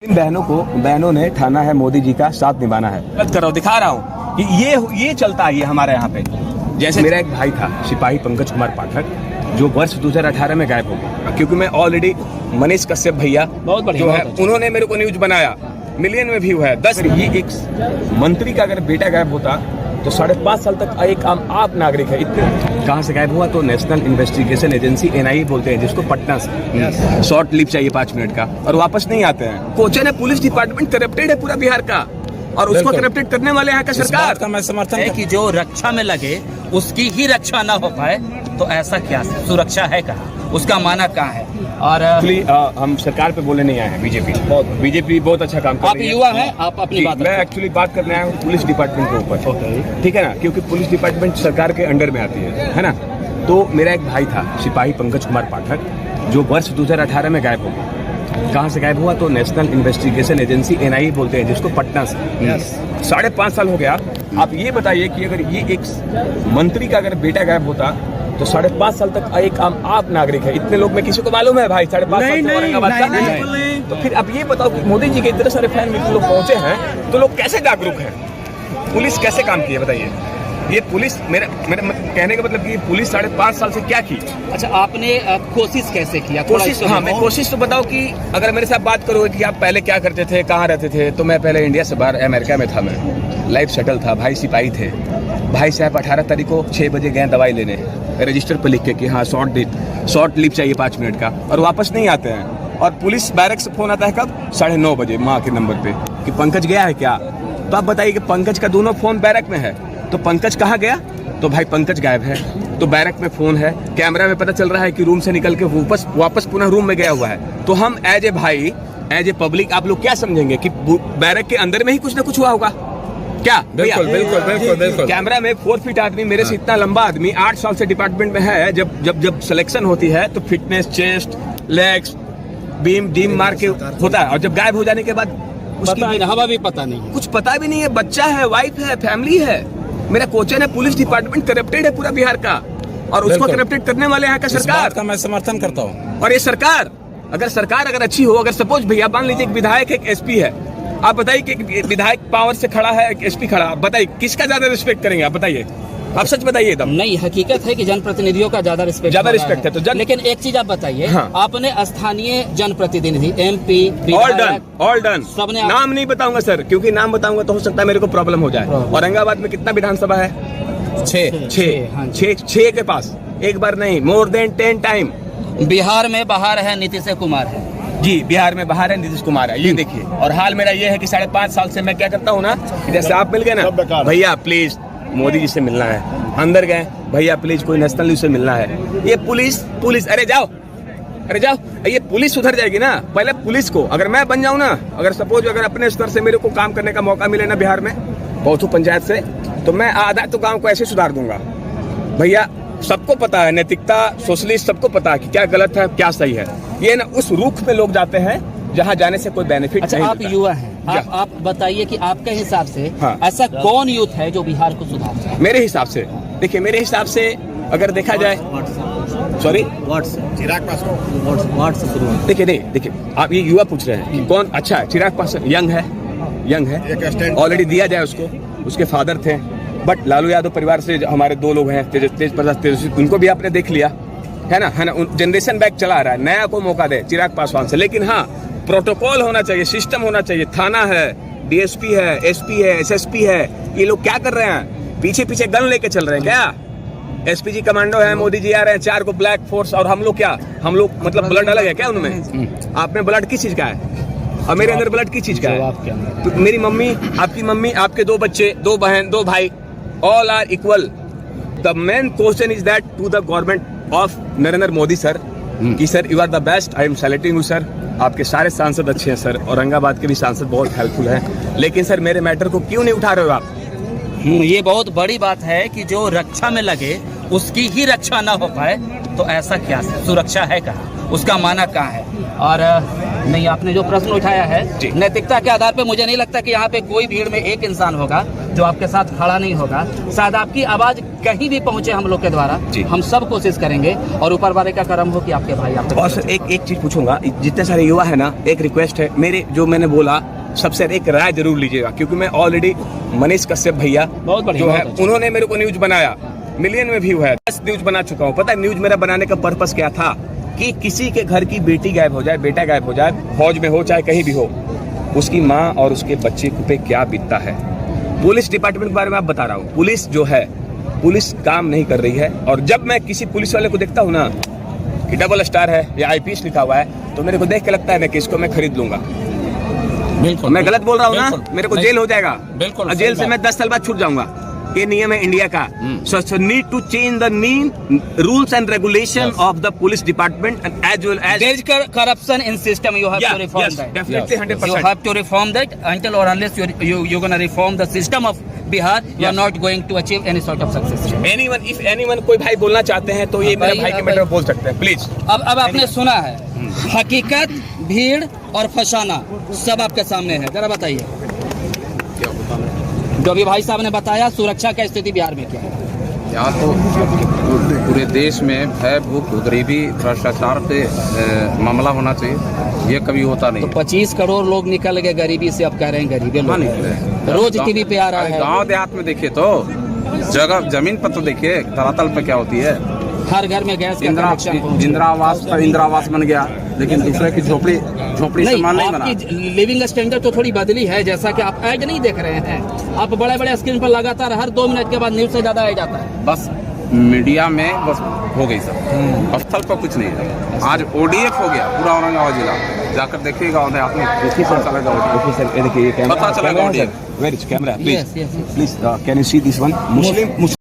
इन बहनों ने ठाना है मोदी जी का साथ निभाना है। गलत कर रहा हूँ, दिखा रहा हूँ कि ये चलता है हमारे यहाँ पे। जैसे मेरा एक भाई था सिपाही पंकज कुमार पाठक, जो वर्ष 2018 में गायब हो गया, क्योंकि मैं ऑलरेडी मनीष कश्यप भैया जो है उन्होंने मेरे को न्यूज बनाया, मिलियन में व्यू है 10। ये एक मंत्री का अगर बेटा गायब होता तो 5.5 साल तक एक आम नागरिक है। इतने कहाँ से गायब हुआ? तो नेशनल इन्वेस्टिगेशन एजेंसी NIA बोलते हैं जिसको, पटना से। शॉर्ट लिप चाहिए 5 मिनट का और वापस नहीं आते हैं। कोचन है, पुलिस डिपार्टमेंट करप्टेड है पूरा बिहार का, और उसको करप्टेड करने वाले यहाँ का सरकार का मैं समर्थन है कि जो रक्षा में लगे उसकी ही रक्षा ना हो पाए तो ऐसा क्या सुरक्षा है कहाँ, उसका माना कहाँ है? और हम सरकार पे बोलने नहीं आए हैं। बीजेपी बहुत अच्छा काम कर रही है। आप युवा हैं, आप अपनी बात। मैं एक्चुअली बात करने आया हूँ पुलिस डिपार्टमेंट के ऊपर, ठीक है ना, क्योंकि पुलिस डिपार्टमेंट सरकार के अंडर में आती है ना। तो मेरा एक भाई था सिपाही पंकज कुमार पाठक, जो वर्ष 2018 में गायब हो गया। कहाँ से गायब हुआ? तो नेशनल इन्वेस्टिगेशन एजेंसी NIA बोलते हैं जिसको, पटना से। 5.5 साल हो गया। आप ये बताइए कि अगर ये एक मंत्री का अगर बेटा गायब होता तो 5.5 साल तक एक आम नागरिक है। इतने लोग में किसी को मालूम है भाई 5.5 साल नहीं। तो फिर अब ये बताओ कि मोदी जी के इतने सारे फैन में लोग पहुंचे हैं तो लोग कैसे जागरूक हैं? पुलिस कैसे काम की है बताइए? ये पुलिस मेरा कहने का मतलब कि पुलिस 5.5 साल से क्या की? अच्छा, आपने कोशिश कैसे किया? कोशिश, हाँ, मैं कोशिश तो बताऊं कि अगर मेरे साथ बात करोगे कि आप पहले क्या करते थे, कहाँ रहते थे, तो मैं पहले इंडिया से बाहर अमेरिका में था। मैं लाइफ सेटल था, भाई सिपाही थे। भाई साहब 18 तारीख को 6 बजे गए दवाई लेने, रजिस्टर पर लिख के कि हाँ शॉर्ट लिप चाहिए 5 मिनट का, और वापस नहीं आते हैं। और पुलिस बैरक से फोन आता है कब? 9:30 बजे माँ के नंबर पे कि पंकज गया है क्या? तो आप बताइए कि पंकज का दोनों फोन बैरक में है, तो पंकज कहाँ गया? तो भाई पंकज गायब है। तो बैरक में फोन है, कैमरा में पता चल रहा है कि रूम से निकल के वापस पुनः रूम में गया हुआ है। तो हम एज ए पब्लिक आप लोग क्या समझेंगे कि बैरक के अंदर में ही कुछ ना कुछ हुआ होगा क्या? बिल्कुल। कैमरा में 4 फीट आदमी, मेरे से इतना लंबा आदमी 8 साल से डिपार्टमेंट में है। जब सिलेक्शन होती है तो फिटनेस, चेस्ट, लेग्स, बीम मार के होता है, और जब गायब हो जाने के बाद हवा भी पता नहीं है, कुछ पता भी नहीं है। बच्चा है, वाइफ है, फैमिली है। मेरा क्वेश्चन है, पुलिस डिपार्टमेंट करप्टेड है पूरा बिहार का, और उसको करप्टेड करने वाले यहाँ का सरकार का मैं समर्थन करता हूँ। और ये सरकार अगर अच्छी हो, अगर सपोज भैया मान लीजिए एक विधायक एक SP है, आप बताइए कि विधायक पावर से खड़ा है, एक SP खड़ा, आप बताइए किसका ज्यादा रिस्पेक्ट करेंगे? आप बताइए, आप सच बताइए एकदम। नहीं, हकीकत है कि जनप्रतिनिधियों का ज्यादा रिस्पेक्ट है। तो लेकिन एक चीज आप बताइए, हाँ। आपने स्थानीय जनप्रतिनिधि MP ऑल डन सबने, नाम नहीं बताऊंगा सर, क्योंकि नाम बताऊंगा तो हो सकता है मेरे को प्रॉब्लम हो जाए। औरंगाबाद में कितना विधानसभा है? 6 के पास, एक बार नहीं, मोर देन 10 टाइम। बिहार में बाहर है नीतीश कुमार है जी, बिहार में बाहर है नीतीश कुमार है, ये देखिए। और हाल मेरा ये है कि 5.5 साल से मैं क्या करता हूँ ना, जैसे आप मिल गए ना, भैया प्लीज मोदी जी से मिलना है, अंदर गए, भैया प्लीज कोई नेशनल न्यूज से मिलना है। ये पुलिस अरे जाओ, ये पुलिस सुधर जाएगी ना। पहले पुलिस को अगर मैं बन जाऊं ना, अगर सपोज अगर अपने स्तर से मेरे को काम करने का मौका मिले ना बिहार में, पहुंचू पंचायत से, तो मैं आधा तो गाँव को ऐसे सुधार दूंगा। भैया सबको पता है, नैतिकता, सोशलिस्ट, सबको पता है कि क्या गलत है क्या सही है। ये ना उस रुख में लोग जाते हैं जहाँ जाने से कोई बेनिफिट नहीं। आप युवा हैं, आप बताइए कि आपके हिसाब से हाँ। ऐसा कौन यूथ है जो बिहार को सुधार? मेरे हिसाब से देखिए, मेरे हिसाब से अगर देखा जाए, सॉरी देखिए आप ये युवा पूछ रहे हैं कौन अच्छा है? चिराग पासवान यंग है, ऑलरेडी दिया जाए उसको। उसके फादर थे, बट लालू यादव परिवार से हमारे 2 लोग हैं, तेजस्वी, उनको भी आपने देख लिया है ना। जनरेशन बैक चला रहा है, नया को मौका दे चिराग पासवान से। लेकिन हाँ, प्रोटोकॉल होना चाहिए, सिस्टम होना चाहिए। थाना है, DSP है, SP है, SSP है। ये लोग क्या कर रहे हैं? पीछे गन लेके चल रहे हैं क्या? SPG कमांडो है, मोदी जी आ रहे हैं, 4 को ब्लैक फोर्स, और हम लोग मतलब ब्लड अलग है क्या उनमें? आप में ब्लड किस चीज का है और मेरे अंदर ब्लड किस चीज का है? तो मेरी मम्मी, आपकी मम्मी, आपके 2 बच्चे, 2 बहन, 2 भाई, all are equal. The main question is that to the government of Narendra Modi sir, कि sir you are the best, I am selecting you sir. आपके सारे सांसद अच्छे हैं सर, औरंगाबाद के भी सांसद बहुत हेल्पफुल हैं, लेकिन सर मेरे मैटर को क्यों नहीं उठा रहे हो आप? ये बहुत बड़ी बात है कि जो रक्षा में लगे उसकी ही रक्षा ना हो पाए तो ऐसा क्या सुरक्षा है कहाँ, उसका माना कहाँ है? और नहीं, आपने जो प्रश्न उठाया है जी। नैतिकता के आधार पे मुझे नहीं लगता कि यहाँ पे कोई भीड़ में एक इंसान होगा जो आपके साथ खड़ा नहीं होगा। शायद आपकी आवाज कहीं भी पहुंचे हम लोग के द्वारा, जी। हम सब कोशिश करेंगे और ऊपर वाले का करम हो कि आपके भाई आपके और सर एक चीज पूछूंगा, जितने सारे युवा है ना, एक रिक्वेस्ट है मेरे, जो मैंने बोला सबसे एक राय जरूर लीजिएगा, क्योंकि मैं ऑलरेडी मनीष कश्यप भैया बहुत बढ़िया, जो है बहुत अच्छा। उन्होंने मेरे को न्यूज बनाया, मिलियन में व्यू है, 10 न्यूज बना चुका हूँ। पता है न्यूज मेरा बनाने का पर्पस क्या था? कि किसी के घर की बेटी गायब हो जाए, बेटा गायब हो जाए, फौज में हो चाहे कहीं भी हो, उसकी माँ और उसके बच्चे पे क्या बीतता है। पुलिस डिपार्टमेंट के बारे में आप बता रहा हूँ, पुलिस जो है, पुलिस काम नहीं कर रही है। और जब मैं किसी पुलिस वाले को देखता हूँ ना कि डबल स्टार है या IPS लिखा हुआ है, तो मेरे को देख के लगता है ना कि इसको मैं खरीद लूंगा। बिल्कुल, मैं गलत बोल रहा हूँ ना? बिल्कुल। मेरे को नहीं, जेल हो जाएगा, बिल्कुल, और जेल सही से मैं 10 साल बाद छूट जाऊंगा। ये नियम है इंडिया का। So need to change the rules and regulation of the police department and as well as There is corruption in system. You have to reform yes, that. definitely 100%. You have to reform that. Until or unless you're gonna reform the system of Bihar, you are Yes. not going to achieve any sort of success. Anyone if anyone कोई भाई बोलना चाहते हैं तो ये मेरे भाई के मैटर में बोल सकते हैं, प्लीज। अब आपने सुना है, हकीकत, भीड़ और फसाना सब आपके सामने है। जरा बताइए, जो अभी भाई साहब ने बताया, सुरक्षा का स्थिति बिहार में क्या है? यहाँ तो पूरे देश में भय, भूख, गरीबी, भ्रष्टाचार पे मामला होना चाहिए। ये कभी होता नहीं। तो 25 करोड़ लोग निकल गए गरीबी से, अब कह रहे हैं गरीबी कहाँ लोग निकले हैं? रोज टीवी पे आ रहा है। गांव देहात में देखिए तो जगह जमीन पर तो देखिए धरातल पे क्या होती है। हर घर में गैस का कनेक्शन पहुंच गया। इंदिरा आवास बन गया, लेकिन दूसरे की झोपड़ी नहीं, समान नहीं बना। आपकी लिविंग स्टैंडर्ड तो थोड़ी बदली है, जैसा कि आप ऐड नहीं देख रहे हैं। आप बड़े बड़े स्क्रीन पर लगातार हर 2 मिनट के बाद न्यूज से ज्यादा ऐड आता है। बस मीडिया में बस हो गई सब, स्थल पर कुछ नहीं है। आज ODF हो गया पूरा औरंगाबाद जिला, जाकर देखिएगा आपने पता चलेगा ODF। देखिए ये पता चलेगा ODF। Where is camera? Yes, Please, yes, yes. please. Can you see this one? Muslim